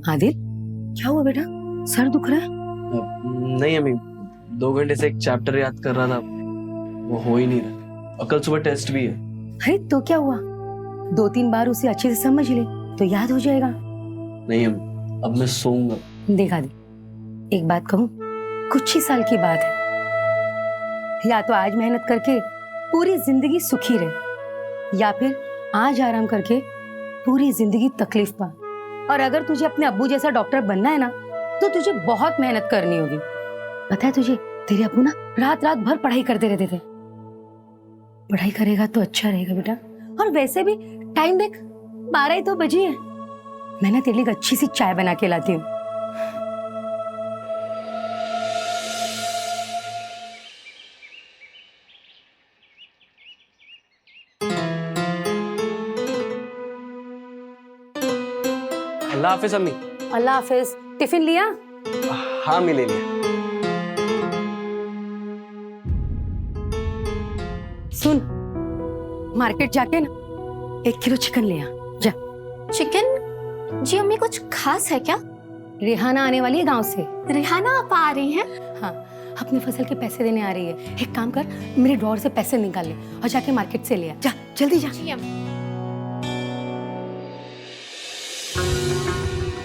आदिल, क्या हुआ बेटा? सर दुख रहा है? नहीं अम्मी, 2 घंटे से एक चैप्टर याद कर रहा था, वो हो ही नहीं रहा। और कल सुबह टेस्ट भी है। अरे तो क्या हुआ? 2-3 बार उसे अच्छे से समझ ले तो याद हो जाएगा। नहीं अम्मी, अब मैं सोऊंगा। देख आदिल, एक बात कहूँ, कुछ ही साल की बात है। या तो आज मेहनत करके पूरी जिंदगी सुखी रहे, या फिर आज आराम करके पूरी जिंदगी तकलीफ पा। और अगर तुझे अपने अब्बू जैसा डॉक्टर बनना है ना, तो तुझे बहुत मेहनत करनी होगी। पता है तुझे, तेरे अब्बू ना रात रात भर पढ़ाई करते रहते थे। पढ़ाई करेगा तो अच्छा रहेगा बेटा। और वैसे भी टाइम देख, 12 ही तो बजी है। मैं ना तेरे लिए अच्छी सी चाय बना के लाती हूँ। अल्लाह हाफिज अम्मी। अल्लाह हाफिज। टिफिन लिया? हाँ मैं ले लिया। सुन, मार्केट जाके ना 1 किलो चिकन ले आ जा। चिकन? जी अम्मी, कुछ खास है क्या? रेहाना आने वाली है गांव से। रेहाना आप आ रही हैं? हाँ, अपनी फसल के पैसे देने आ रही है। एक काम कर, मेरे ड्रॉर से पैसे निकाल ले और जाके मार्केट से ले आ। जा जल्दी जा। जी अम्मी।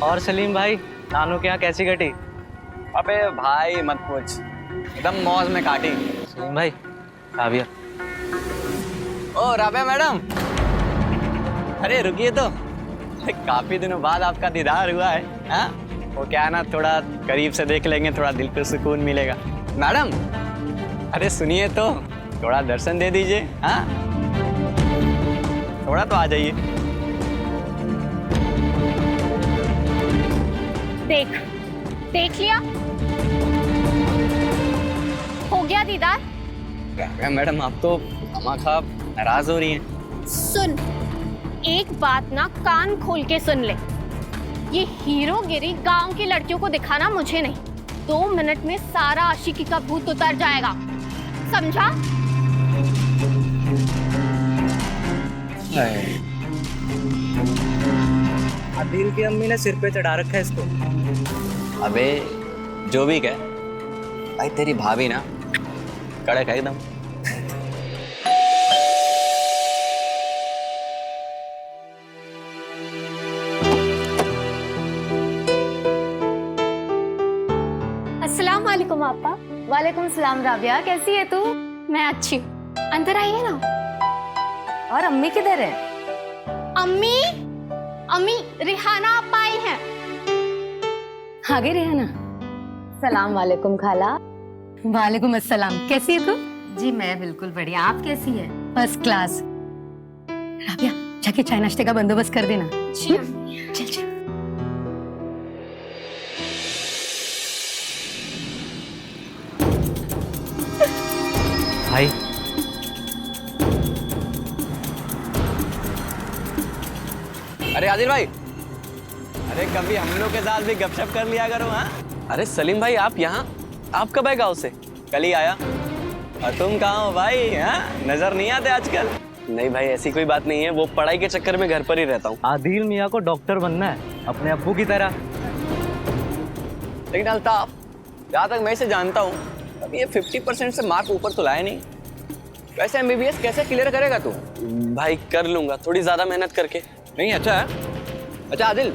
और सलीम भाई, नानू के यहाँ कैसी कटी? अबे भाई मत पूछ, एकदम मौज में काटी। सलीम भाई, राबिया। ओ राबिया मैडम, अरे रुकिए तो, काफी दिनों बाद आपका दीदार हुआ है। हाँ, वो क्या है ना, थोड़ा करीब से देख लेंगे, थोड़ा दिल पे सुकून मिलेगा। मैडम, अरे सुनिए तो, थोड़ा दर्शन दे दीजिए। हाँ, थोड़ा तो आ जाइए। देख लिया? हो गया दीदार? मैडम, आप तो खामखा नाराज हो रही हैं। सुन, एक बात ना कान खोल के सुन ले। ये हीरोगिरी गांव की लड़कियों को दिखाना मुझे नहीं। 2 मिनट में सारा आशिकी का भूत उतर जाएगा, समझा? आदिल की अम्मी ने सिर पे चढ़ा रखा है इसको। अबे जो भी कह भाई, तेरी भाभी ना कड़क है एकदम। अस्सलाम वालेकुम आपा। वालेकुम सलाम राबिया, कैसी है तू? मैं अच्छी हूँ, अंदर आइए ना। और अम्मी किधर है? अम्मी रिहाना आप आई हैं। आ गई रेहाना। सलाम वालेकुम खाला। वालेकुम अस्सलाम। कैसी है तू? जी मैं बिल्कुल बढ़िया, आप कैसी है? First class. राबिया, जाके चाय नाश्ते का बंदोबस्त कर देना। जी अम्मी। चल चल। भाई, अरे आदिल भाई, अरे कभी हम लोग के साथ भी गपशप कर लिया करो। हाँ, अरे सलीम भाई, आप यहाँ? आप कब आए गाँव से? कल ही आया। और तुम कहाँ हो भाई? हाँ, नजर नहीं आते आजकल। नहीं भाई, ऐसी कोई बात नहीं है, वो पढ़ाई के चक्कर में घर पर ही रहता हूँ। आदिल मियाँ को डॉक्टर बनना है अपने अब्बू की तरह। लेकिन अल्ताफ, जहाँ तक मैं इसे जानता हूँ, अभी ये 50% से मार्क ऊपर तो लाया नहीं। वैसे MBBS कैसे क्लियर करेगा तू? भाई कर लूंगा, थोड़ी ज्यादा मेहनत करके। नहीं, अच्छा है। अच्छा आदिल,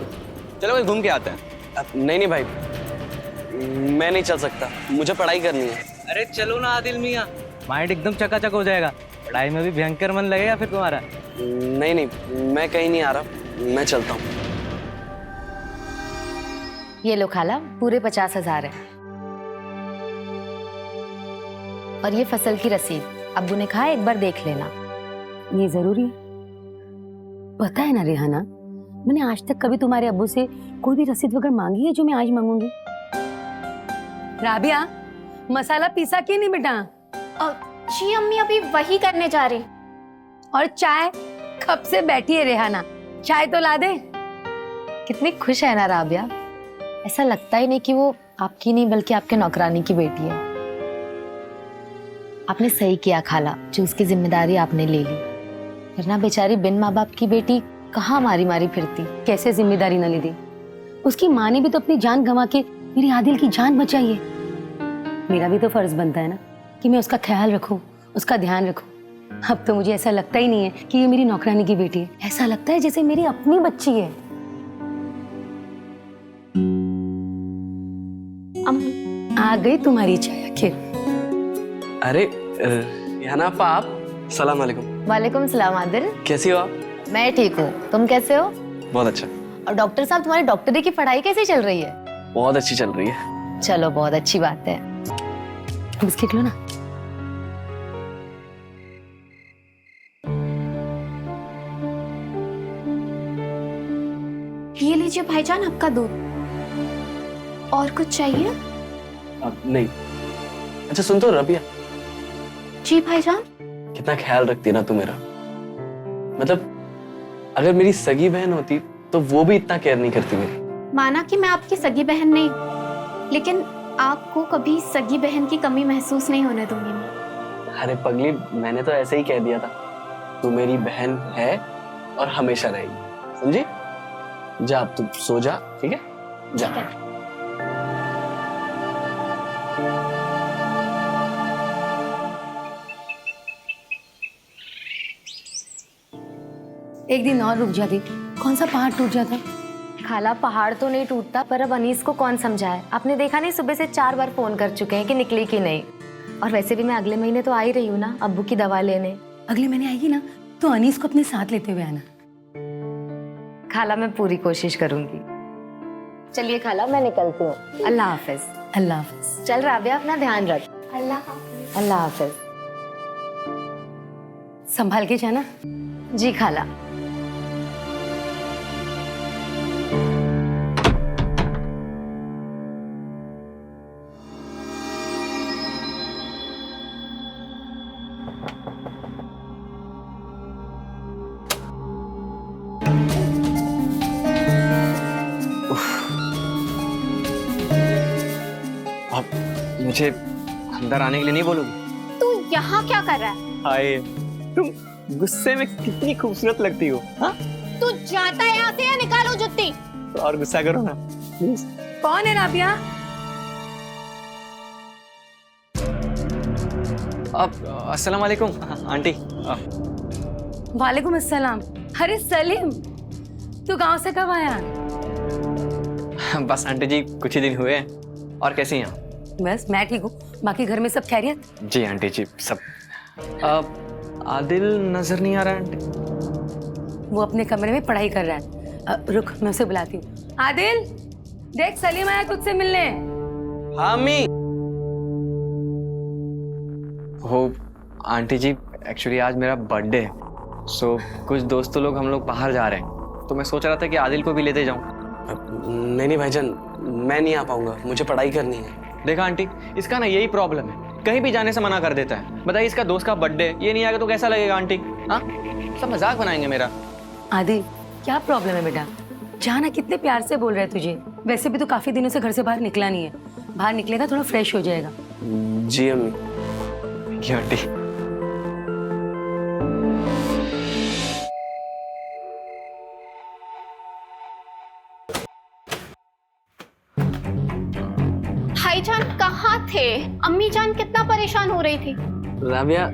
चलो कहीं घूम के आते हैं। नहीं भाई, मैं नहीं चल सकता, मुझे पढ़ाई करनी है। अरे चलो ना आदिल मियाँ, माइंड एकदम चकाचक हो जाएगा। पढ़ाई में भी भयंकर मन लगेगा फिर तुम्हारा। नहीं, मैं कहीं नहीं आ रहा, मैं चलता हूँ। ये लो खाला, पूरे 50,000 है। और ये फसल की रसीद, अब्बू ने कहा एक बार देख लेना। ये जरूरी है? पता है ना रेहाना, मैंने आज तक कभी तुम्हारे अब्बू से कोई भी रसीद वगैरह मांगी है जो मैं आज मांगूंगी? राबिया, मसाला पीसा कि नहीं बेटा? जी अम्मी, अभी वही करने जा रही। और चाय? कब से बैठी है रेहाना, चाय तो ला दे। कितनी खुश है ना राबिया, ऐसा लगता ही नहीं कि वो आपकी नहीं बल्कि आपके नौकरानी की बेटी है। आपने सही किया खाला, जो उसकी जिम्मेदारी आपने ले ली, वरना बेचारी बिन माँ बाप की बेटी कहाँ मारी मारी फिरती। कैसे जिम्मेदारी न ले दी? उसकी माँ ने भी तो अपनी जान गंवा के मेरी आदिल की जान बचाई है। मेरा भी तो फर्ज बनता है ना कि मैं उसका ख्याल रखूं, उसका ध्यान रखूं। अब तो मुझे ऐसा लगता ही नहीं है कि ये मेरी नौकरानी की बेटी है, ऐसा लगता है जैसे मेरी अपनी बच्ची है। आ गई तुम्हारी चाय आखिर। अरे रिहाना आपा, आप? सलाम वालेकुम। वालेकुम सलाम आदिल। कैसी हो आप? मैं ठीक हूँ, तुम कैसे हो? बहुत अच्छा। और डॉक्टर साहब, तुम्हारी डॉक्टरी की पढ़ाई कैसी चल रही है? बहुत अच्छी चल रही है। चलो, बहुत अच्छी बात है। बिस्किट लो ना। ये लीजिए भाईजान आपका दूध। और कुछ चाहिए? अब नहीं। अच्छा सुन तो रबिया, जी भाईजान। कितना ख्याल रखती है ना तू मेरा। मतलब अगर मेरी सगी बहन होती तो वो भी इतना केयर नहीं करती मेरी। माना कि मैं आपकी सगी बहन नहीं, लेकिन आपको कभी सगी बहन की कमी महसूस नहीं होने दूंगी मैं। अरे पगली, मैंने तो ऐसे ही कह दिया था, तू मेरी बहन है और हमेशा रहेगी, समझी? जा अब तू सो जा, ठीक है? जा। एक दिन और रुक जाती, कौन सा पहाड़ टूट जाता। खाला, पहाड़ तो नहीं टूटता, पर अब अनीस को कौन समझाए? आपने देखा नहीं, सुबह से 4 बार फोन कर चुके हैं कि निकली कि नहीं। और वैसे भी मैं अगले महीने तो आ ही रही हूँ ना अब्बू की दवा लेने। अगले महीने आएगी ना तो अनीस को अपने साथ लेते हुए आना। खाला, मैं पूरी कोशिश करूंगी। चलिए खाला, मैं निकलती हूँ। अल्लाह हाफिज। अल्लाह हाफिज। चल राबिया, अपना ध्यान रख। अल्लाह हाफिज। संभाल के जाना। जी खाला। अब मुझे अंदर आने के लिए नहीं बोलोगी? तू यहाँ क्या कर रहा है? हाय, तुम गुस्से में कितनी खूबसूरत लगती हो। हाँ, तू जाता है यहाँ से या निकालो जुत्ती? तो और गुस्सा करो ना प्लीज। कौन है राबिया? अब अस्सलाम वालेकुम आंटी। वालेकुम अस्सलाम। अरे सलीम, तू गांव से कब आया? बस आंटी जी कुछ ही दिन हुए हैं। और कैसी हैं आप? बस मैं ठीक हूँ, बाकी घर में सब खैरियत? जी आंटी जी, सब। आदिल नजर नहीं आ रहा है आंटी। वो अपने कमरे में पढ़ाई कर रहा है। रुक, मैं उसे बुलाती हूँ। आदिल, देख सलीम आया तुझसे मिलने। हाँ अम्मी। हो आंटी जी, एक्चुअली आज मेरा बर्थडे है, सो कुछ दोस्तों लोग हम लोग बाहर जा रहे हैं, तो मैं सोच रहा था कि आदिल को भी लेते जाऊं। नहीं भाईजान, मैं नहीं आ पाऊंगा, मुझे पढ़ाई करनी है। देखा आंटी, इसका ना यही प्रॉब्लम है, कहीं भी जाने से मना कर देता है। बताइए, इसका दोस्त का बर्थडे, ये नहीं आएगा तो कैसा लगेगा आंटी? हाँ, सब मजाक बनाएंगे मेरा। आदिल, क्या प्रॉब्लम है बेटा? जाना, कितने प्यार से बोल रहे हैं तुझे। वैसे भी तो काफी दिनों से घर से बाहर निकला नहीं है, बाहर निकलेगा थोड़ा फ्रेश हो जाएगा। जी अम्मी। Thank you aunty. भाईजान कहाँ थे? अम्मी जान कितना परेशान हो रही थी। राबिया,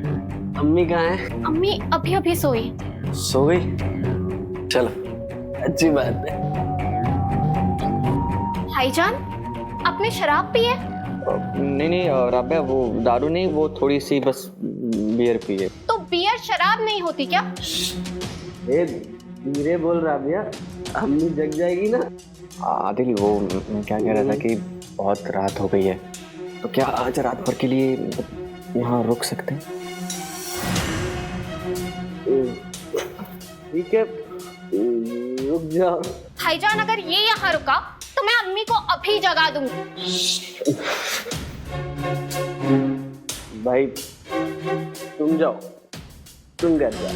अम्मी कहाँ है? अम्मी अभी अभी सोई। सो गई? चलो, अच्छी बात है। भाईजान, आपने शराब पी है? नहीं राबिया, वो दारू नहीं, वो थोड़ी सी बस बियर पी है। तो बियर शराब नहीं होती क्या? धीरे बोल राबिया, अम्मी जग जाएगी ना। आदिल, वो मैं क्या कह रहा था कि बहुत रात हो गई है, तो क्या आज रात भर के लिए यहाँ रुक सकते हैं? ठीक है, रुक जाओ। भाईजान, अगर ये यहाँ रुका तो मैं अम्मी को अभी जगा दूंगी। भाई तुम जाओ, तुम घर जाओ।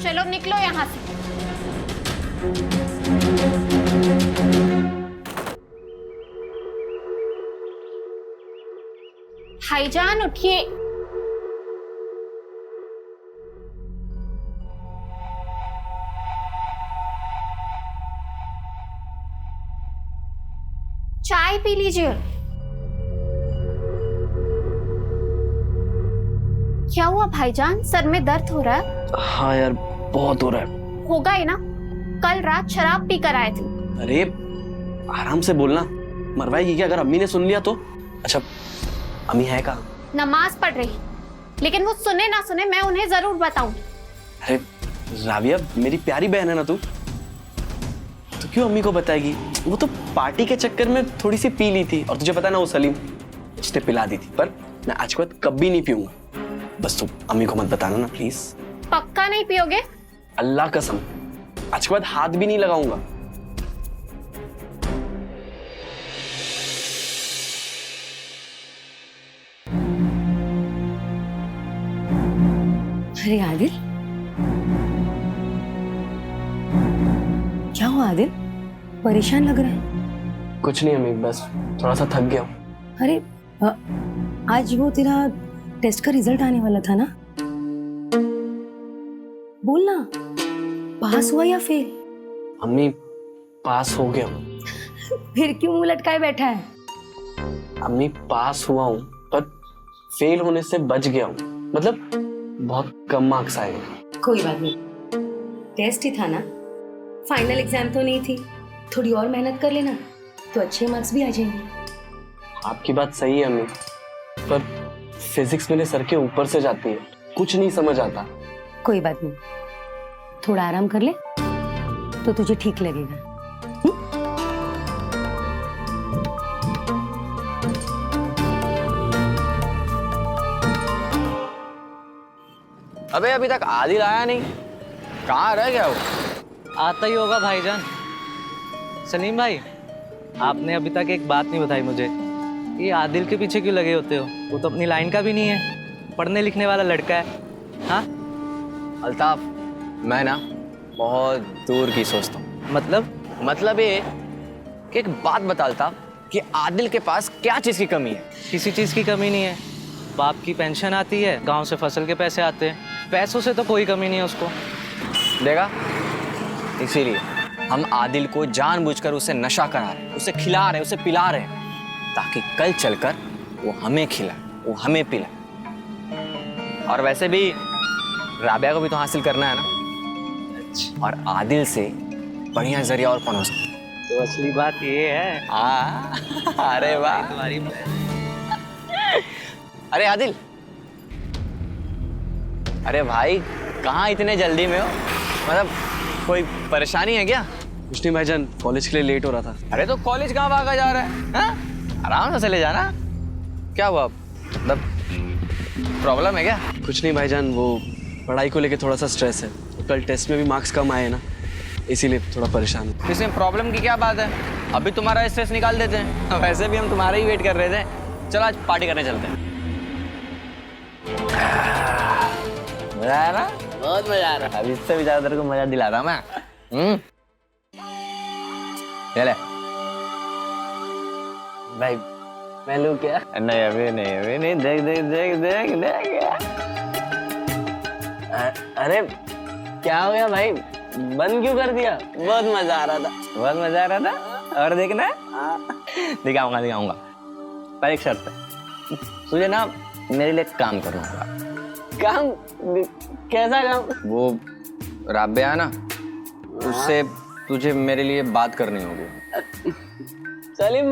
चलो निकलो यहाँ से। भाईजान उठिए। चाय पी लीजिए। क्या हुआ भाईजान, सर में दर्द हो रहा है? हाँ यार, बहुत हो रहा है। होगा ही ना, कल रात शराब पी कर आए थे। अरे आराम से बोलना, मरवाएगी क्या अगर अम्मी ने सुन लिया तो? अच्छा, अम्मी है कहाँ? नमाज पढ़ रही, लेकिन वो सुने ना सुने मैं उन्हें जरूर बताऊं। अरे राबिया, मेरी प्यारी बहन है ना तू, तो क्यों अम्मी को बताएगी? वो तो पार्टी के चक्कर में थोड़ी सी पी ली थी, और तुझे पता है ना वो सलीम, उसने पिला दी थी। पर मैं आज के बाद कभी नहीं पीऊंगा। बस तू अम्मी को मत बताना ना प्लीज। पक्का नहीं पियोगे? अल्लाह कसम, आज के बाद हाथ भी नहीं लगाऊंगा। अरे आदिल, क्या हुआ आदिल? परेशान लग रहा है। कुछ नहीं अम्मी, बस थोड़ा सा थक गया हूँ। अरे आज वो तेरा टेस्ट का रिजल्ट आने वाला था ना, बोलना पास हुआ या फेल? अम्मी पास हो गया हूँ। फिर क्यों मुंह लटकाए बैठा है? अम्मी पास हुआ हूँ, पर फेल होने से बच गया हूँ। मतलब बहुत कम मार्क्स आए हैं। कोई बात नहीं, टेस्ट ही था ना, फाइनल एग्जाम तो नहीं थी। थोड़ी और मेहनत कर लेना तो अच्छे मार्क्स भी आ जाएंगे। आपकी बात सही है अम्मी, पर फिजिक्स मेरे सर के ऊपर से जाती है, कुछ नहीं समझ आता। कोई बात नहीं, थोड़ा आराम कर ले तो तुझे ठीक लगेगा। अबे अभी तक आदिल आया नहीं, कहाँ रह गया वो? आता ही होगा भाईजान। सलीम भाई, आपने अभी तक एक बात नहीं बताई मुझे, ये आदिल के पीछे क्यों लगे होते हो? वो तो अपनी लाइन का भी नहीं है, पढ़ने लिखने वाला लड़का है। हाँ अल्ताफ, मैं ना बहुत दूर की सोचता हूँ। मतलब ये कि एक बात बता अल्ताफ, कि आदिल के पास क्या चीज़ की कमी है? किसी चीज़ की कमी नहीं है। बाप की पेंशन आती है, गांव से फसल के पैसे आते हैं, पैसों से तो कोई कमी नहीं है उसको। देखा, इसीलिए हम आदिल को जानबूझकर उसे नशा करा रहे हैं, उसे खिला रहे हैं, उसे पिला रहे हैं, ताकि कल चलकर वो हमें खिलाए, वो हमें पिलाए। और वैसे भी राबिया को भी तो हासिल करना है ना। और आदिल से बढ़िया जरिया और कौन हो सकता है? तो असली बात ये है। अरे वाह। तुम्हारी अरे आदिल, अरे भाई कहाँ इतने जल्दी में हो? मतलब कोई परेशानी है क्या? कुछ नहीं भाईजान, कॉलेज के लिए लेट हो रहा था। अरे तो कॉलेज कहाँ भागा जा रहा है? हाँ? आराम से चले जाना। क्या हुआ, मतलब प्रॉब्लम है क्या? कुछ नहीं भाईजान, वो पढ़ाई को लेके थोड़ा सा स्ट्रेस है। कल टेस्ट में भी मार्क्स कम आए ना, इसीलिए थोड़ा परेशान हूँ। इसमें प्रॉब्लम की क्या बात है? अभी तुम्हारा स्ट्रेस निकाल देते हैं। वैसे भी हम तुम्हारा ही वेट कर रहे थे। चलो आज पार्टी करने चलते हैं। मजा आया ना? बहुत मजा आ रहा है। अब इससे भी ज्यादा तेरे को मजा दिला रहा मैं। चले भाई मैं लूँ क्या? नहीं अभी नहीं। देख देख देख देख देख। अरे क्या हो गया भाई, बंद क्यों कर दिया? बहुत मजा आ रहा था। बहुत मजा आ रहा था। और देखना है? दिखाऊंगा। पर एक शर्त है, तुझे ना मेरे लिए काम करना होगा। काम? कैसा काम? वो राबिया ना, उससे तुझे मेरे लिए बात करनी होगी। सलीम,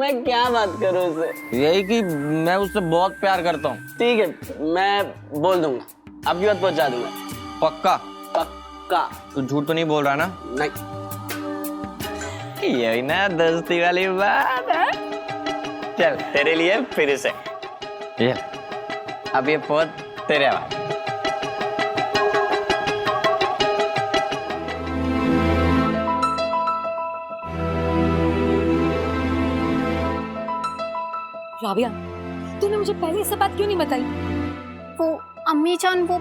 मैं क्या बात करूं उससे? यही कि मैं उससे बहुत प्यार करता हूँ। ठीक है, मैं बोल दूंगा, आपकी बात पहुंचा दूंगा। पक्का? पक्का। तू झूठ तो नहीं बोल रहा ना? नहीं। यही ना दोस्ती वाली बात है। चल तेरे लिए फिर से ये, अब ये फोन तेरे हवाले। राबिया, तूने मुझे पहले ये सब बात क्यों नहीं बताई? वो अम्मी जान, वो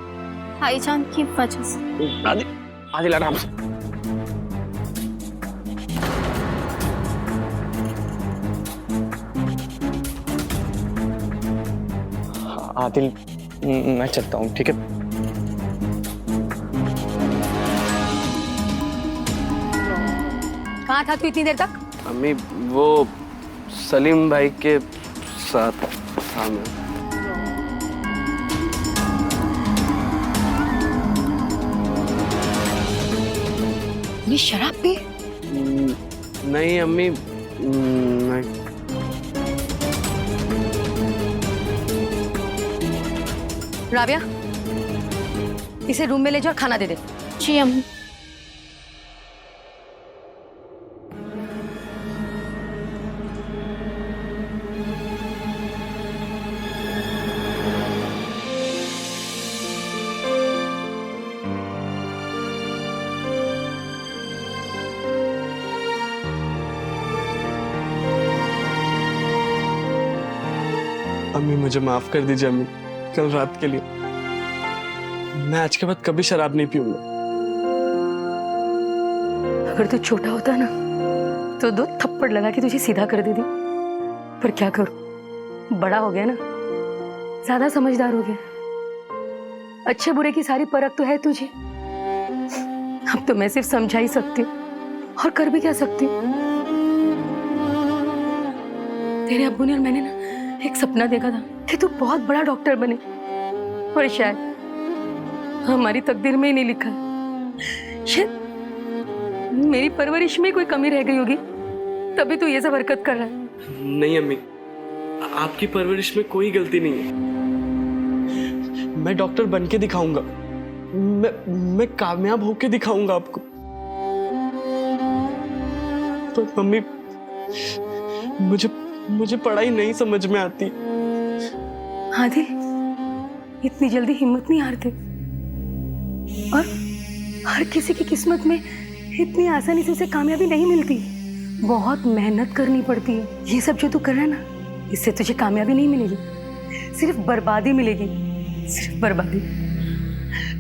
भाईजान की वजह से। आदिल आराम से। आदिल, मैं चलता हूँ, ठीक है? कहाँ था तू इतनी देर तक? अम्मी वो सलीम भाई के साथ था मैं। ये शराब पी? नहीं अम्मी, नहीं। राबिया, इसे रूम में ले जाओ और खाना दे दे। जी अम्मी। अम्मी मुझे माफ कर दीजिए अम्मी, कल रात के लिए। मैं आज के बाद कभी शराब नहीं पीऊंगा। अगर तू छोटा होता ना तो 2 थप्पड़ लगा के तुझे सीधा कर देती, पर क्या करूं, बड़ा हो गया ना, ज्यादा समझदार हो गया। अच्छे बुरे की सारी परख तो है तुझे। अब तो मैं सिर्फ समझा ही सकती हूँ और कर भी क्या सकती हूँ। तेरे अब्बू ने और मैंने ना एक सपना देखा था कि तू बहुत बड़ा डॉक्टर बने, और शायद हमारी तकदीर में ही नहीं लिखा है। शायद मेरी परवरिश में कोई कमी रह गई होगी, तभी तू ये सब हरकत कर रहा है। नहीं अम्मी, आपकी परवरिश में कोई गलती नहीं है। मैं डॉक्टर बन के दिखाऊंगा, मैं कामयाब होके दिखाऊंगा आपको। पर मम्मी, मुझे पढ़ाई नहीं समझ में आती। आदिल, इतनी जल्दी हिम्मत नहीं हारते, और हर किसी की किस्मत में इतनी आसानी से उसे कामयाबी नहीं मिलती। बहुत मेहनत करनी पड़ती है। ये सब जो तू कर रहा है ना, इससे तुझे कामयाबी नहीं मिलेगी, सिर्फ बर्बादी मिलेगी, सिर्फ बर्बादी।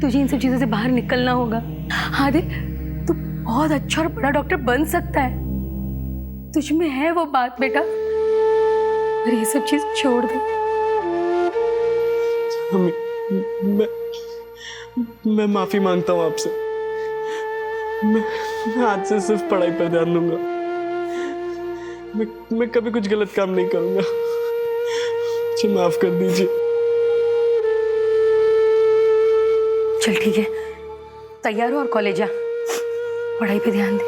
तुझे इन सब चीजों से बाहर निकलना होगा। आदिल, तू बहुत अच्छा और बड़ा डॉक्टर बन सकता है। तुझ में है वो बात बेटा, और ये सब चीज छोड़ दे। मैं माफी मांगता हूँ आपसे। मैं आज से सिर्फ पढ़ाई पर ध्यान दूंगा। मैं कभी कुछ गलत काम नहीं करूंगा। मुझे माफ कर दीजिए। चल ठीक है, तैयार हो और कॉलेज जा, पढ़ाई पे ध्यान दे।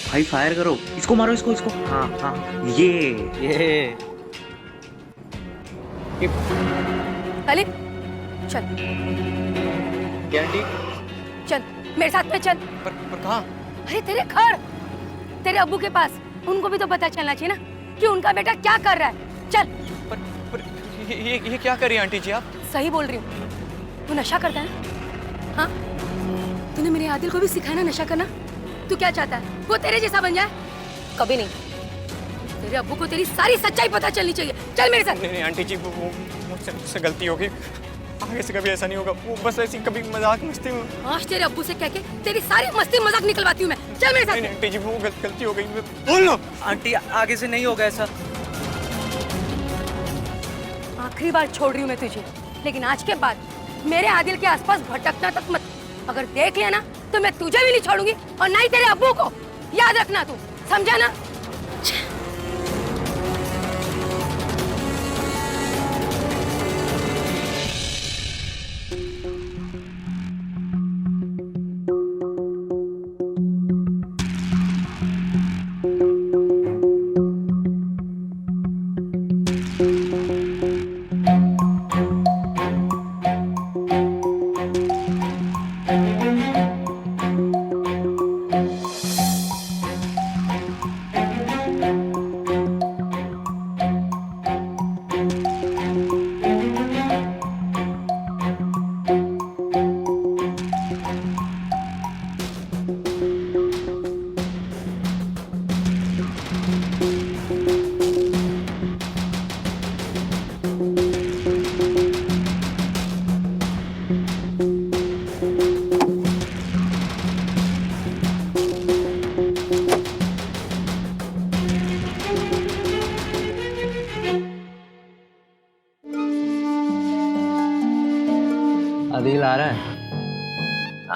भाई फायर करो, इसको मारो, इसको। हाँ हाँ, ये सलीम, चल क्या ठीक? चल मेरे साथ में चल। पर कहाँ? अरे तेरे घर, तेरे अब्बू के पास। उनको भी तो पता चलना चाहिए ना कि उनका बेटा क्या कर रहा है। चल। पर ये क्या कर रही हैं आंटी जी आप? सही बोल रही हूँ। तू नशा करता है ना? हाँ, तूने मेरे आदिल को भी सिखाया ना नशा करना। तू क्या चाहता है, वो तेरे जैसा बन जाए? कभी नहीं। तेरे अब्बू को तेरी सारी सच्चाई पता चलनी चाहिए। चल मेरे साथ। नहीं आंटी जी, वो मुझसे गलती होगी, आगे से कभी ऐसा नहीं होगा। वो बस ऐसी कभी मजाक मस्ती में। आज तेरे अब्बू से कह के तेरी सारी मस्ती मजाक निकलवाती हूँ मैं। चल मेरे साथ। नहीं आंटी जी, वो गलती हो गई। बोल लो आंटी, आगे से नहीं होगा ऐसा। आखिरी बार छोड़ रही हूँ मैं तुझे, लेकिन आज के बाद मेरे आदिल के आसपास भटकना तक मत। अगर देख लिया ना तो मैं तुझे भी नहीं छोड़ूंगी, और ना ही तेरे अब्बू को। याद रखना, तू समझा ना?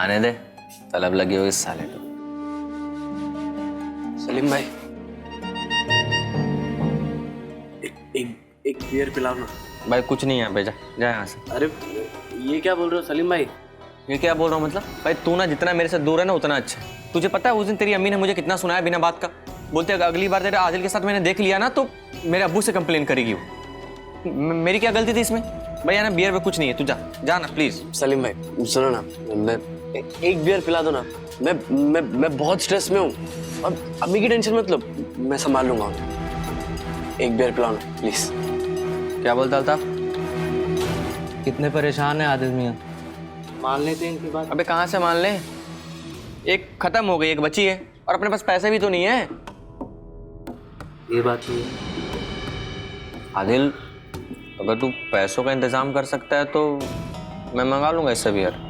आने दे, तलब लगी होगी इस साले को। सलीम भाई, एक बियर पिलाओ ना। भाई कुछ नहीं है, भेजा जा यहाँ से। अरे ये क्या बोल रहे हो सलीम भाई? ये क्या बोल रहा हूँ मतलब? भाई तू ना जितना मेरे से दूर है ना उतना अच्छा है। तुझे पता है उस दिन तेरी अम्मी ने मुझे कितना सुनाया बिना बात का? बोलते अगली बार तेरे आदिल के साथ मैंने देख लिया ना तो मेरे अब्बू से कंप्लेन करेगी वो। मेरी क्या गलती थी इसमें? भैया ना बियर में कुछ नहीं है, तू जा ना प्लीज। सलीम भाई सुनो ना, मैं एक बियर पिला दो ना। मैं बहुत स्ट्रेस में हूँ और अम्मी की टेंशन मत लो, मैं संभाल लूंगा। एक बियर पिलाओ ना प्लीज। क्या बोलता अल्ताफ? कितने परेशान है आदिल मियाँ। मान लेते हैं इनकी बात। अबे कहाँ से मान ले? एक खत्म हो गई, एक बची है और अपने पास पैसे भी तो नहीं है। ये बात नहीं है। आदिल, अगर तू पैसों का इंतजाम कर सकता है तो मैं मंगा लूंगा इससे बियर।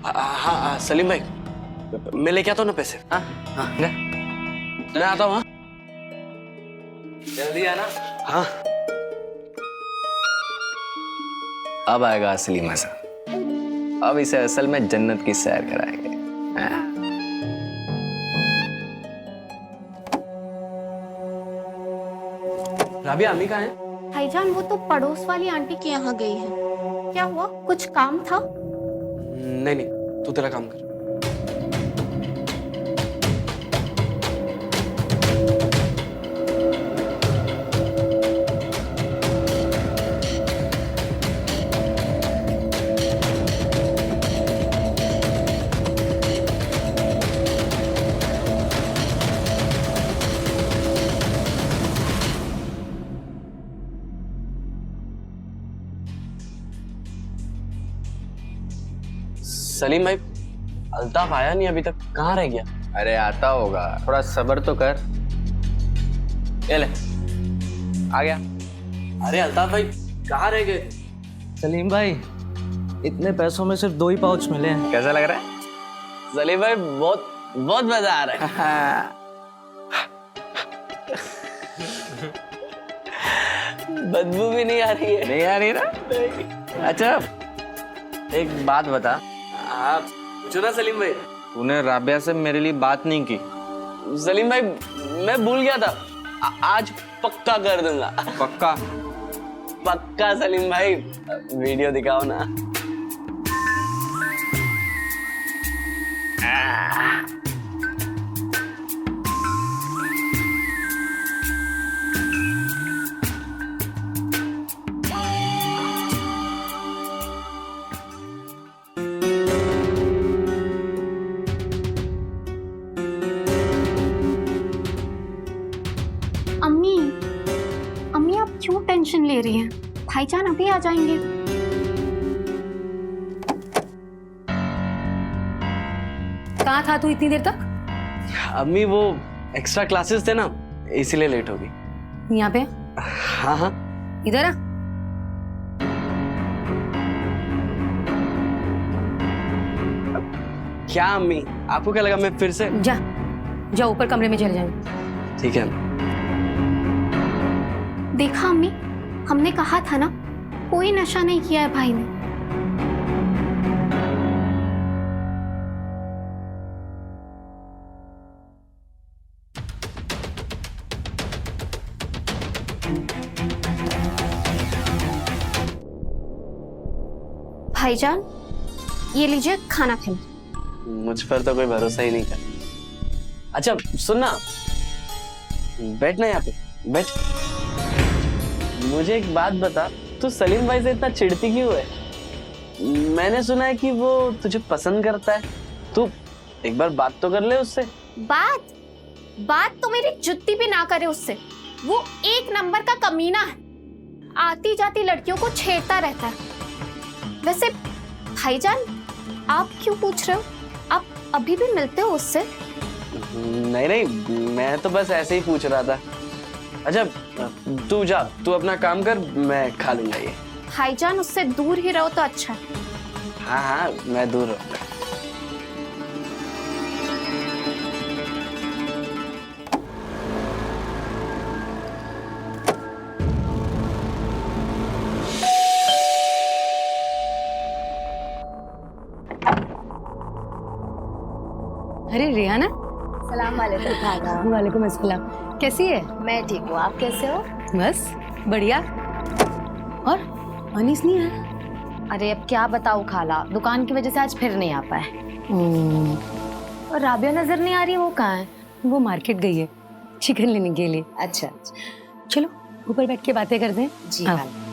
हाँ सलीम भाई, मैं लेके आता हूँ ना पैसे। हाँ हाँ जा। मैं आता हूँ। हाँ जल्दी आना। हाँ। अब आएगा असली मजा। अब इसे असल में जन्नत की सैर कराएंगे। हाँ। राबिया अम्मी कहाँ है? भाईजान वो तो पड़ोस वाली आंटी के यहाँ गई है। क्या हुआ, कुछ काम था? नहीं, तू तेरा काम कर। सलीम भाई, अल्ताफ आया नहीं अभी तक, कहाँ रह गया? अरे आता होगा, थोड़ा सब्र तो कर। ये ले, आ गया। अरे अल्ताफ भाई कहाँ रह गए? सलीम भाई, इतने पैसों में सिर्फ 2 ही पाउच मिले हैं। कैसा लग रहा है? सलीम भाई बहुत मजा आ रहा है। बदबू भी नहीं आ रही है। नहीं आ रही ना? अच्छा एक बात बता, आप पूछो ना सलीम भाई। तूने राबिया से मेरे लिए बात नहीं की? सलीम भाई मैं भूल गया था, आज पक्का कर दूंगा। पक्का? पक्का सलीम भाई, वीडियो दिखाओ ना। अम्मी आप क्यों टेंशन ले रही हैं? भाईजान अभी आ जाएंगे। कहाँ था तू इतनी देर तक? अम्मी वो एक्स्ट्रा क्लासेस थे ना, इसीलिए लेट हो गई। यहाँ पे हाँ। इधर आ। क्या अम्मी, आपको क्या लगा मैं फिर से? जा ऊपर कमरे में चले जाएंगे। ठीक है। देखा अम्मी, हमने कहा था ना, कोई नशा नहीं किया है भाई ने। भाईजान ये लीजिए खाना खाइए। मुझ पर तो कोई भरोसा ही नहीं कर। अच्छा सुनना, बैठ ना यहाँ पे, बैठ। मुझे एक बात बता, तू सलीम भाई से इतना चिढ़ती क्यों है? मैंने सुना है कि वो तुझे पसंद करता है। तू एक बार बात तो कर ले उससे। बात तो मेरी जुत्ती भी ना करे उससे। वो एक नंबर का कमीना है, आती जाती लड़कियों को छेड़ता रहता है। वैसे भाईजान आप क्यों पूछ रहे हो? आप अभी भी मिलते हो उससे? नहीं, मैं तो बस ऐसे ही पूछ रहा था। अच्छा तू जा, तू अपना काम कर, मैं खा लूंगा ये। भाईजान उससे दूर ही रहो तो अच्छा है। हाँ मैं दूर रहूंगा। अरे रिहाना। सलाम वालेकुम खाला। वालेकुम अस्सलाम। कैसी है? मैं ठीक हूँ, आप कैसे हो? बस बढ़िया। और अनीस नहीं है? अरे अब क्या बताऊँ खाला, दुकान की वजह से आज फिर नहीं आ पाए। और राबिया नजर नहीं आ रही, वो कहाँ है? वो मार्केट गई है चिकन लेने के लिए। अच्छा चलो ऊपर बैठ के बातें करते हैं। जी आओ। खाला।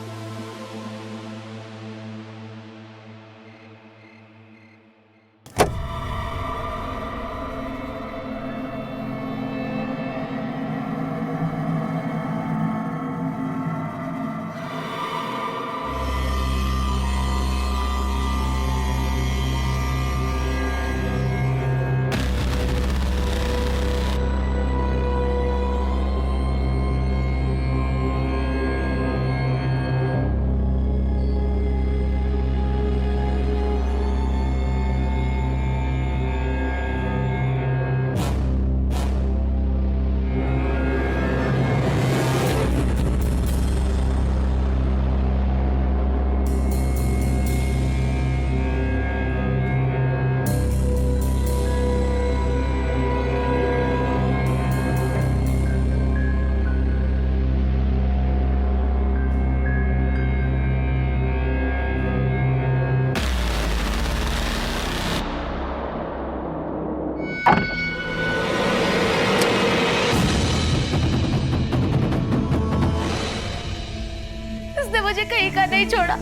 उसने मुझे कहीं का नहीं छोड़ा।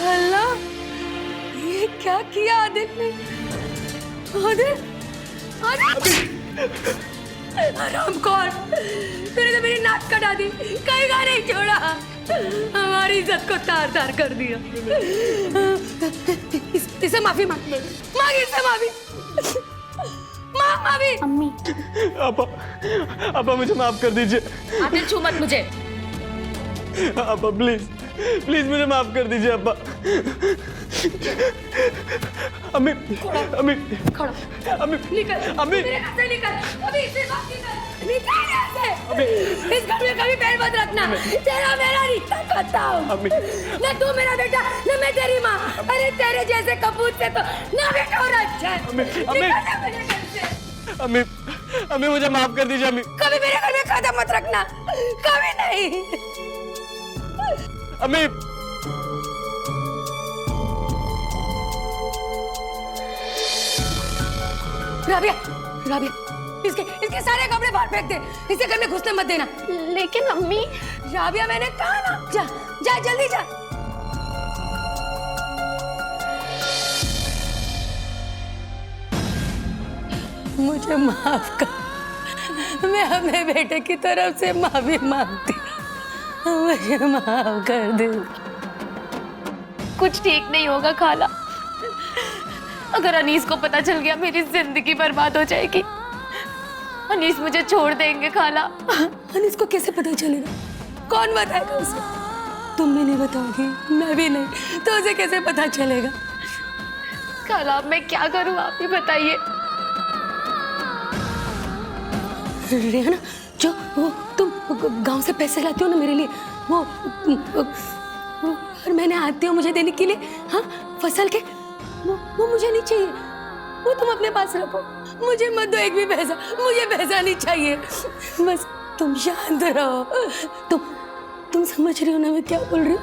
अल्लाह, ये क्या किया आदिल ने? आदिल, हरामखोर, तूने तो मेरी नाक कटा दी, कहीं का नहीं छोड़ा, हमारी इज्जत को तार तार कर दिया। इसे माफी मांग, मांग इससे माफी, मांग माफी। अम्मी, आपा मुझे माफ कर दीजिए। आदिल छू मत मुझे। आपा प्लीज प्लीज मुझे माफ कर दीजिए आपा। अम्मी अम्मी खड़ा अम्मी निकल, अम्मी मेरे घर से निकल, अभी इसे बात निकल यहाँ से। इस घर में कभी पैर मत रखना, तेरा मेरा रिश्ता खत्म। अम्मी न तू मेरा बेटा, न मैं तेरी माँ। अरे तेरे जैसे कपूत से तो ना बेटा हो अच्छा है। अम्मी अम्मी निकल जा मेरे घर से। अम्मी अम्मी मुझे माफ कर दीजिए अम्मी। कभी मेरे घर में कदम मत रखना, कभी नहीं। अम्मी राबिया, राबिया, इसके सारे कपड़े बाहर फेंक दे, इसे घर में घुसने मत देना। लेकिन अम्मी, राबिया मैंने कहा ना, जा जा जल्दी जा। मुझे माफ कर, मैं अपने बेटे की तरफ से माफी मांगती, मुझे माफ कर दे। कुछ ठीक नहीं होगा खाला। अगर अनीस को पता चल गया मेरी जिंदगी बर्बाद हो जाएगी। अनीस मुझे छोड़ देंगे खाला। अनीस को कैसे पता चलेगा? कौन बताएगा उसे? तुम भी नहीं बताओगी, मैं भी नहीं, तो उसे कैसे पता चलेगा? खाला अब मैं क्या करूं, आप ही बताइए। रेहाना, जो वो तुम गांव से पैसे लाती हो ना मेरे लिए, वो हर महीने आती हो मुझे देने के लिए, हाँ फसल के, वो मुझे नहीं चाहिए, वो तुम अपने पास रखो, मुझे मत दो एक भी पैसा, मुझे पैसा नहीं चाहिए। बस तुम शांत रहो। तुम समझ रही हो ना मैं क्या बोल रही हूँ?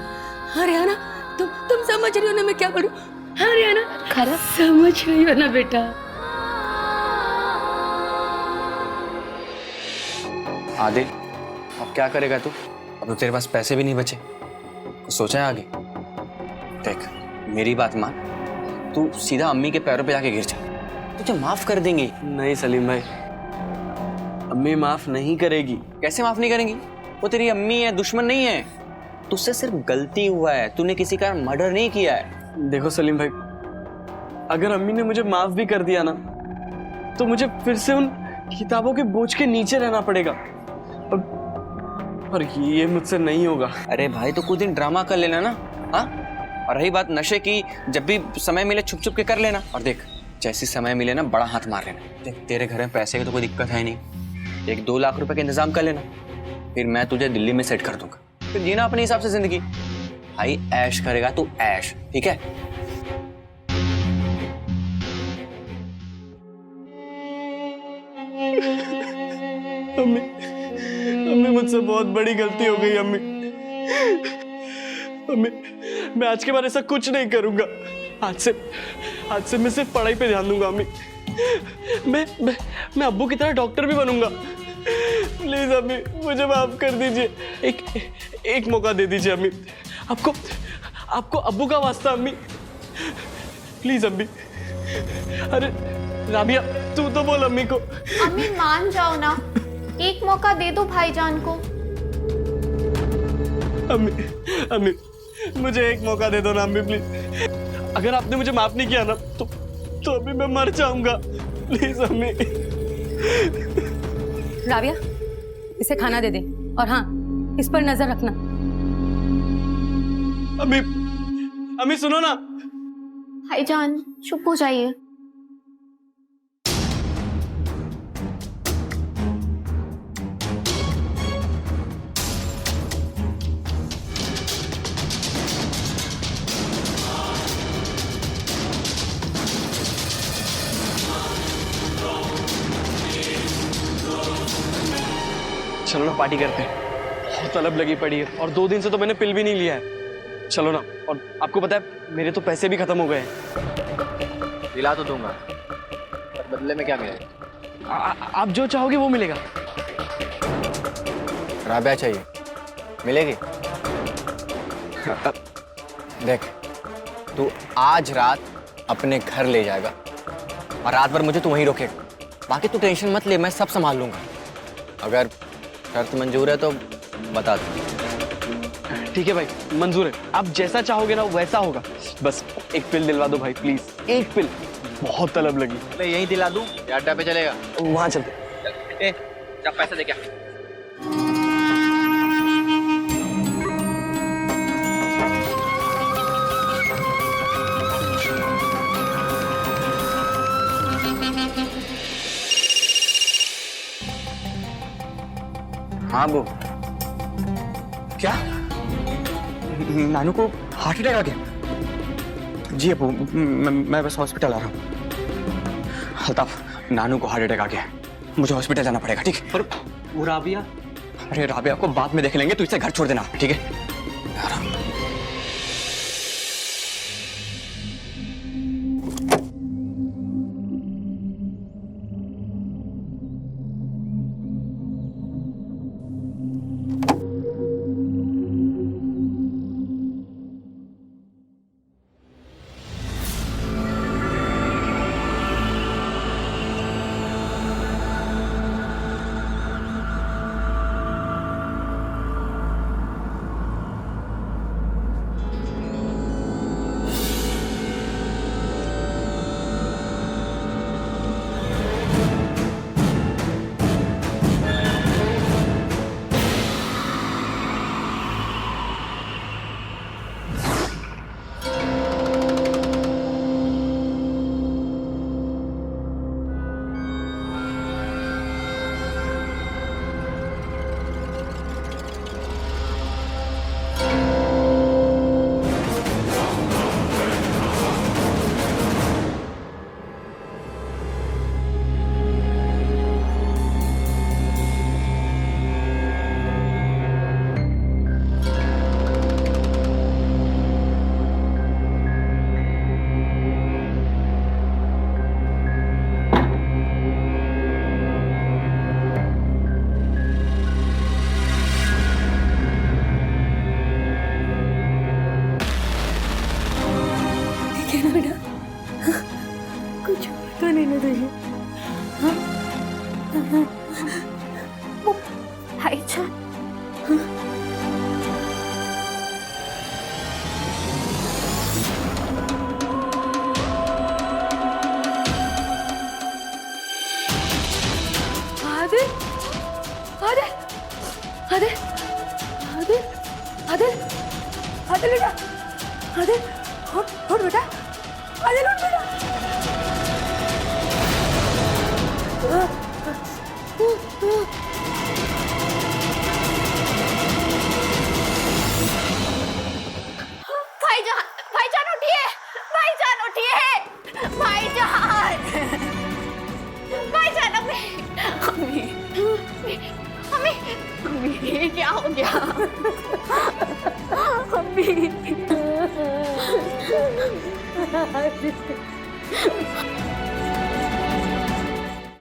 हाँ रेहाना, तुम समझ रही हो ना मैं क्या बोल रही हूँ? हाँ रेहाना, खरा समझ रही हो ना बेटा? आदिल, अब क्या करेगा तू? अब तो तेरे पास पैसे भी नहीं बचे, तो सोचा है आगे? देख मेरी बात मान, तू सीधा अम्मी के पैरों पे जाके गिर जा, तुझे माफ कर देंगे। नहीं सलीम भाई, अम्मी माफ नहीं करेगी। कैसे माफ नहीं करेंगी? वो तेरी अम्मी है, दुश्मन नहीं है। तुझसे सिर्फ गलती हुआ है, तूने किसी का मर्डर नहीं किया है। देखो सलीम भाई, अगर अम्मी ने मुझे माफ भी कर दिया ना, तो मुझे फिर से उन किताबों के बोझ के नीचे रहना पड़ेगा, और ये मुझसे नहीं होगा। अरे भाई तो कुछ दिन ड्रामा कर लेना ना, हाँ? और रही बात नशे की, जब भी समय मिले छुप छुप के कर लेना। और देख जैसी समय मिले ना बड़ा हाथ मार लेना। देख तेरे घर में पैसे की तो कोई दिक्कत है नहीं, 1-2 लाख रुपए का इंतजाम कर लेना, फिर मैं तुझे दिल्ली में सेट कर दूंगा, फिर जीना अपने हिसाब से जिंदगी। भाई ऐश करेगा तू, ऐश, ठीक है? अम्मी, अम्मी मुझसे बहुत बड़ी गलती हो गई अम्मी। अम्मी, मैं आज के बाद ऐसा कुछ नहीं करूंगा। आज से मैं सिर्फ पढ़ाई पे ध्यान दूंगा अम्मी। मैं अब्बू की तरह डॉक्टर भी बनूंगा। प्लीज अम्मी, मुझे माफ कर दीजिए। एक मौका दे दीजिए अम्मी। आपको अब्बू का वास्ता अम्मी, प्लीज अम्मी। अरे राबिया, तू तो बोल अम्मी को। अम्मी मान जाओ ना, एक मौका दे दो भाईजान को। अम्मी, मुझे एक मौका दे दो ना अम्मी, प्लीज। अगर आपने मुझे माफ नहीं किया ना तो अभी मैं मर जाऊंगा। प्लीज अम्मी। राबिया, इसे खाना दे दे, और हाँ, इस पर नजर रखना। अम्मी सुनो ना। भाईजान चुप हो जाइए। चलो ना पार्टी करते हैं, बहुत तलब लगी पड़ी है और 2 दिन से तो मैंने पिल भी नहीं लिया है। चलो ना। और आपको पता है मेरे तो पैसे भी खत्म हो गए हैं। दिला तो दूंगा, पर बदले में क्या मिलेगा? आप जो चाहोगे वो मिलेगा। राबिया चाहिए, मिलेगी? देख, तू आज रात अपने घर ले जाएगा और रात भर मुझे तू वहीं रोकेगा। बाकी तू टेंशन मत ले, मैं सब संभाल लूंगा। अगर शर्त मंजूर है तो बता दो। ठीक है भाई, मंजूर है। आप जैसा चाहोगे ना वैसा होगा। बस एक पिल दिलवा दो भाई, प्लीज। एक पिल, बहुत तलब लगी। मैं यहीं दिला दूं या अड्डा पे चलेगा? वहां चलते। जब पैसा दे क्या? हाँ वो क्या? नानू को हार्ट अटैक आ गया? जी अबू, मैं बस हॉस्पिटल आ रहा हूँ। अल्ताफ, नानू को हार्ट अटैक आ गया, मुझे हॉस्पिटल जाना पड़ेगा। ठीक है? पर वो राबिया? अरे राबिया को बाद में देख लेंगे, तू इसे घर छोड़ देना। ठीक है? भाईजान, आदिल, आदिल, आदिल, आदिल, आदिल, आदिल बेटा, आदिल, उठ बेटा, आदिल उठ बेटा। भाईजान, भाईजान उठिए, भाईजान उठिए, भाईजान, भाईजान, अम्मी, अम्मी, अम्मी ये क्या हो गया? अम्मी